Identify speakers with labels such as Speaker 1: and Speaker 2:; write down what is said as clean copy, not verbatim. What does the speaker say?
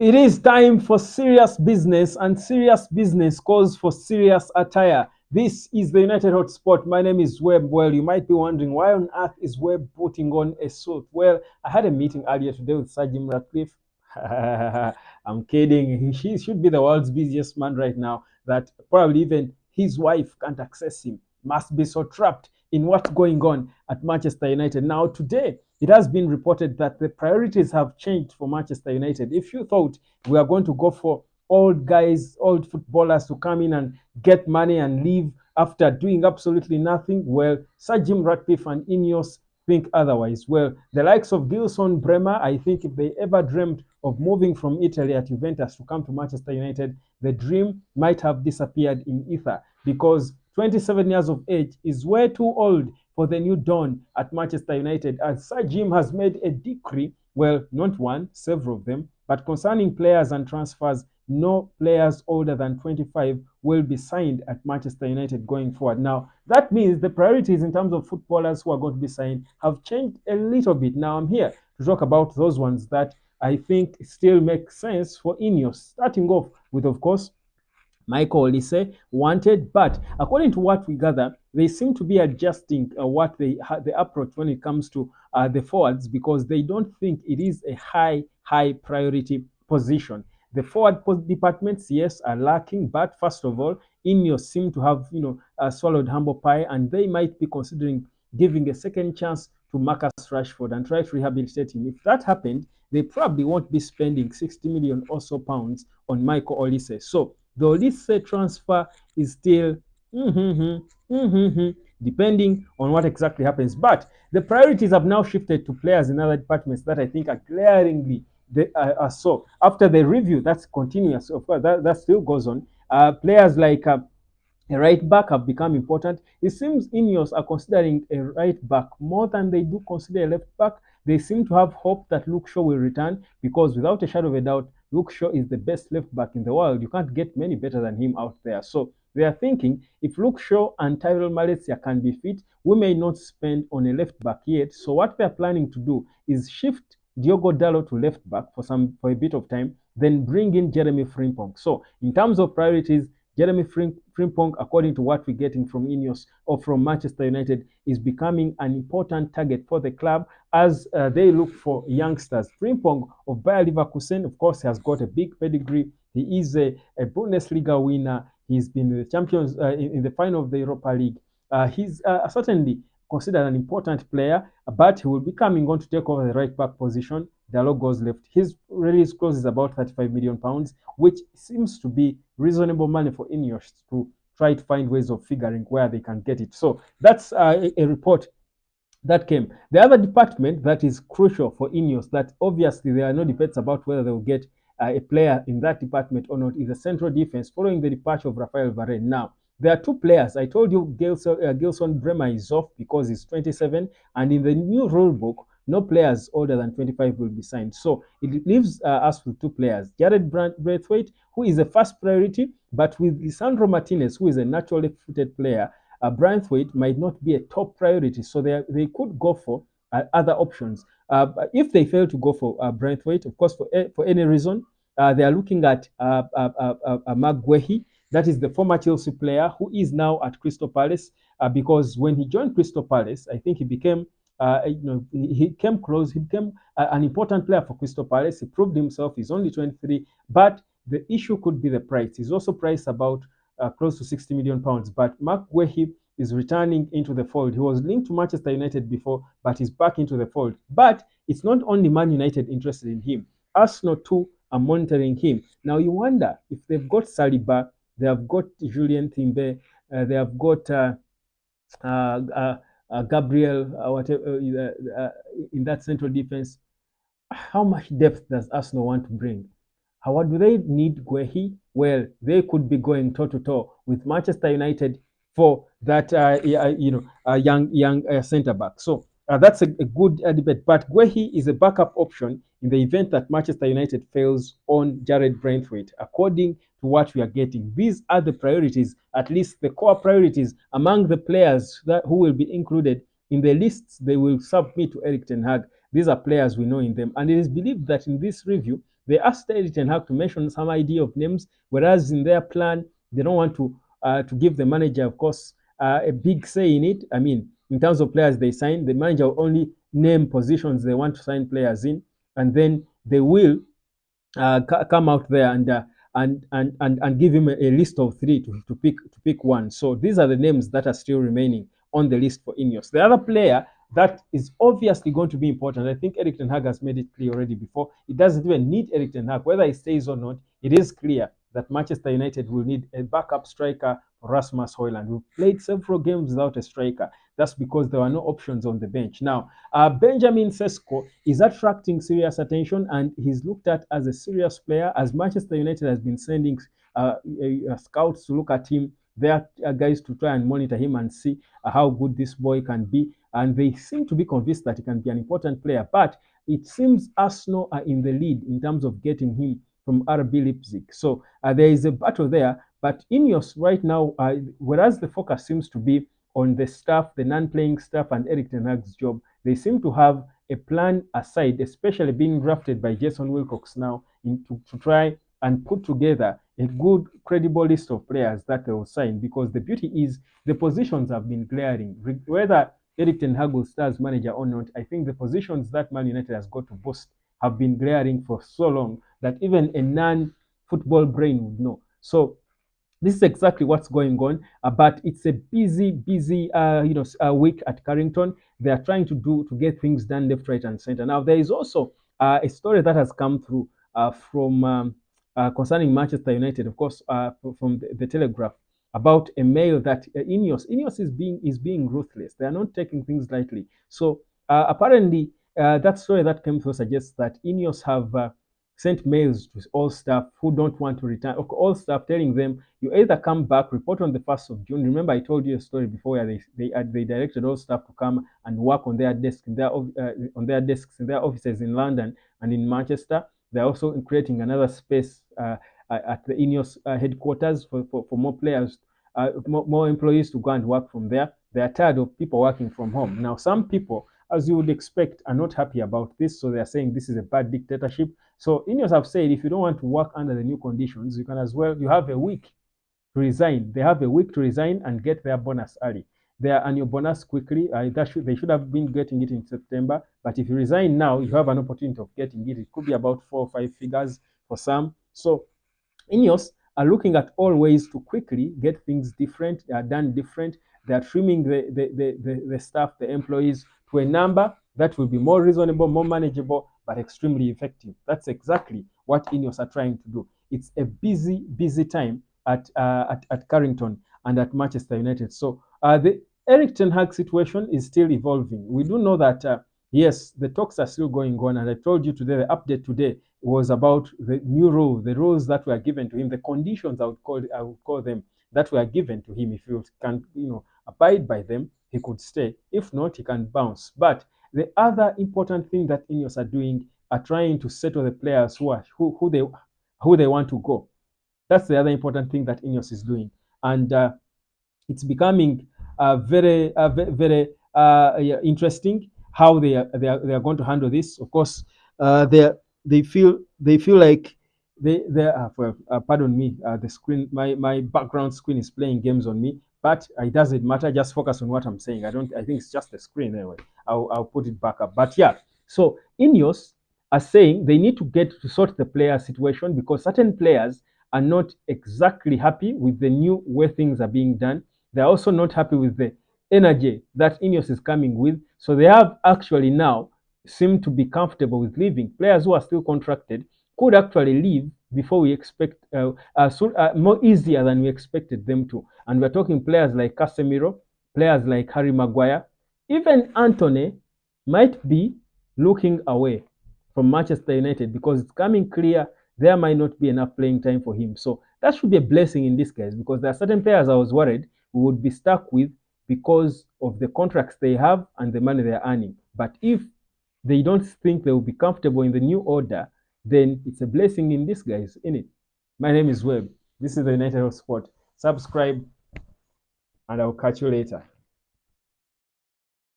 Speaker 1: It is time for serious business, and serious business calls for serious attire. This is the United Hotspot. My name is Webb. Well, you might be wondering, why on earth is Webb putting on a suit? Well, I had a meeting earlier today with Sir Jim Ratcliffe. I'm kidding. He should be the world's busiest man right now, that probably even his wife can't access him. Must be so trapped in what's going on at Manchester United. Now, today, it has been reported that the priorities have changed for Manchester United. If you thought we are going to go for old guys, old footballers to come in and get money and leave after doing absolutely nothing, well, Sir Jim Ratcliffe and INEOS think otherwise. Well, the likes of Gilson Bremer, I think if they ever dreamed of moving from Italy at Juventus to come to Manchester United, the dream might have disappeared in ether, because 27 years of age is way too old for the new dawn at Manchester United, as Sir Jim has made a decree, well, not one, several of them, but concerning players and transfers, no players older than 25 will be signed at Manchester United going forward. Now, that means the priorities in terms of footballers who are going to be signed have changed a little bit. Now, I'm here to talk about those ones that I think still make sense for INEOS, starting off with, of course, Michael Olise wanted, but according to what we gather, they seem to be adjusting what the approach when it comes to the forwards, because they don't think it is a high priority position. The forward departments, yes, are lacking, but first of all, INEOS seem to have swallowed humble pie, and they might be considering giving a second chance to Marcus Rashford and try to rehabilitate him. If that happened, they probably won't be spending 60 million or so pounds on Michael Olise. So the Olise transfer is still depending on what exactly happens. But the priorities have now shifted to players in other departments that I think are glaringly so. After the review, that's continuous. Of course, that still goes on. Players like a right back have become important. It seems INEOS are considering a right back more than they do consider a left back. They seem to have hope that Luke Shaw will return, because without a shadow of a doubt, Luke Shaw is the best left back in the world. You can't get many better than him out there. So they are thinking if Luke Shaw and Tyrell Malaysia can be fit, we may not spend on a left back yet. So what they're planning to do is shift Diogo Dalot to left back for a bit of time, then bring in Jeremy Frimpong. So in terms of priorities, Jeremy Frimpong, according to what we're getting from INEOS or from Manchester United, is becoming an important target for the club as they look for youngsters. Frimpong of Bayer Leverkusen, of course, has got a big pedigree. He is a Bundesliga winner. He's been the champions in the final of the Europa League. He's certainly considered an important player, but he will be coming on to take over the right back position. Dalot goes left. His release clause is about 35 million pounds, which seems to be reasonable money for INEOS to try to find ways of figuring where they can get it. So that's a report that came. The other department that is crucial for INEOS, that obviously there are no debates about whether they will get a player in that department or not, is the central defense following the departure of Rafael Varane. Now, there are two players. I told you Gilson Bremer is off because he's 27, and in the new rule book, no players older than 25 will be signed. So it leaves us with two players. Jared Braithwaite, who is a first priority, but with Lisandro Martinez, who is a naturally footed player, Braithwaite might not be a top priority. So they could go for other options. If they fail to go for Braithwaite, of course, for any reason, they are looking at Mark Guehi. That is the former Chelsea player who is now at Crystal Palace, because when he joined Crystal Palace, I think he became he came close. He became an important player for Crystal Palace. He proved himself. He's only 23, but the issue could be the price. He's also priced about close to 60 million pounds. But Mark Guehi is returning into the fold. He was linked to Manchester United before, but he's back into the fold. But it's not only Man United interested in him. Arsenal too are monitoring him. Now you wonder if they've got Saliba, they have got Julien Timber, they have got Gabriel, whatever in that central defense. How much depth does Arsenal want to bring? How do they need Guehi? Well, they could be going toe to toe with Manchester United for that young centre back. So that's a good debate. But Guehi is a backup option in the event that Manchester United fails on Jared Braithwaite. According to what we are getting, these are the priorities, at least the core priorities among the players who will be included in the lists they will submit to Eric Ten Hag. These are players we know in them, and it is believed that in this review, They asked Erik Ten Hag to mention some idea of names, whereas in their plan, they don't want to give the manager, of course, a big say in it. I mean, in terms of players they sign, the manager will only name positions they want to sign players in, and then they will come out there and give him a list of three to pick one. So these are the names that are still remaining on the list for INEOS. The other player that is obviously going to be important, I think Erik Ten Hag has made it clear already before. It doesn't even need Erik Ten Hag, whether he stays or not. It is clear that Manchester United will need a backup striker for Rasmus Højlund. We've played several games without a striker. That's because there were no options on the bench. Now, Benjamin Sesko is attracting serious attention, and he's looked at as a serious player, as Manchester United has been sending scouts to look at him. There are guys to try and monitor him and see how good this boy can be. And they seem to be convinced that he can be an important player. But it seems Arsenal are in the lead in terms of getting him from RB Leipzig. So there is a battle there. But INEOS right now, whereas the focus seems to be on the staff, the non-playing staff, and Erik Ten Hag's job, they seem to have a plan aside, especially being drafted by Jason Wilcox now, to try and put together a good, credible list of players that they will sign. Because the beauty is the positions have been glaring. Whether Erik Ten Hag will stay as manager or not, I think the positions that Man United has got to boost have been glaring for so long that even a non-football brain would know. So this is exactly what's going on, but it's a busy week at Carrington. They are trying to get things done left, right, and center. Now there is also a story that has come through from concerning Manchester United, of course, from the Telegraph, about a mail that INEOS is being ruthless. They are not taking things lightly. So apparently, that story that came through suggests that INEOS have sent mails to all staff who don't want to return, all staff telling them, you either come back, report on the 1st of June. Remember, I told you a story before where they directed all staff to come and work on their desks in their offices in London and in Manchester. They're also creating another space at the INEOS headquarters for more players, more employees to go and work from there. They are tired of people working from home. Now, some people, as you would expect, are not happy about this, so they are saying this is a bad dictatorship. So INEOS have said if you don't want to work under the new conditions, you can as well, you have a week to resign. They have a week to resign and get their bonus early. Their annual bonus quickly. They should have been getting it in September, but if you resign now, you have an opportunity of getting it. It could be about 4 or 5 figures for some. So INEOS are looking at all ways to quickly get things done different. They are trimming the staff, the employees, to a number that will be more reasonable, more manageable, but extremely effective. That's exactly what INEOS are trying to do. It's a busy time at Carrington and at Manchester United. So the Erik Ten Hag situation is still evolving. We do know that yes, the talks are still going on, and I told you today, the update today was about the new the rules that were given to him, the conditions I would call them, that were given to him. If he can abide by them, he could stay. If not, he can bounce. But the other important thing that INEOS are doing are trying to settle the players who they want to go. That's the other important thing that INEOS is doing, and it's becoming very interesting how they are going to handle this. Of course, they feel like they are. Pardon me, the screen, my background screen is playing games on me, but it doesn't matter. Just focus on what I'm saying. I think it's just the screen anyway. I'll put it back up. But yeah, so INEOS are saying they need to get to sort the player situation because certain players are not exactly happy with the new way things are being done. They're also not happy with the energy that INEOS is coming with. So they have actually now seem to be comfortable with leaving. Players who are still contracted could actually leave before we expect, more easier than we expected them to. And we're talking players like Casemiro, players like Harry Maguire, even Anthony might be looking away from Manchester United because it's coming clear there might not be enough playing time for him. So that should be a blessing in disguise because there are certain players I was worried we would be stuck with because of the contracts they have and the money they're earning. But if they don't think they will be comfortable in the new order, then it's a blessing in disguise, isn't it? My name is Webb. This is the United of Sport. Subscribe, and I'll catch you later.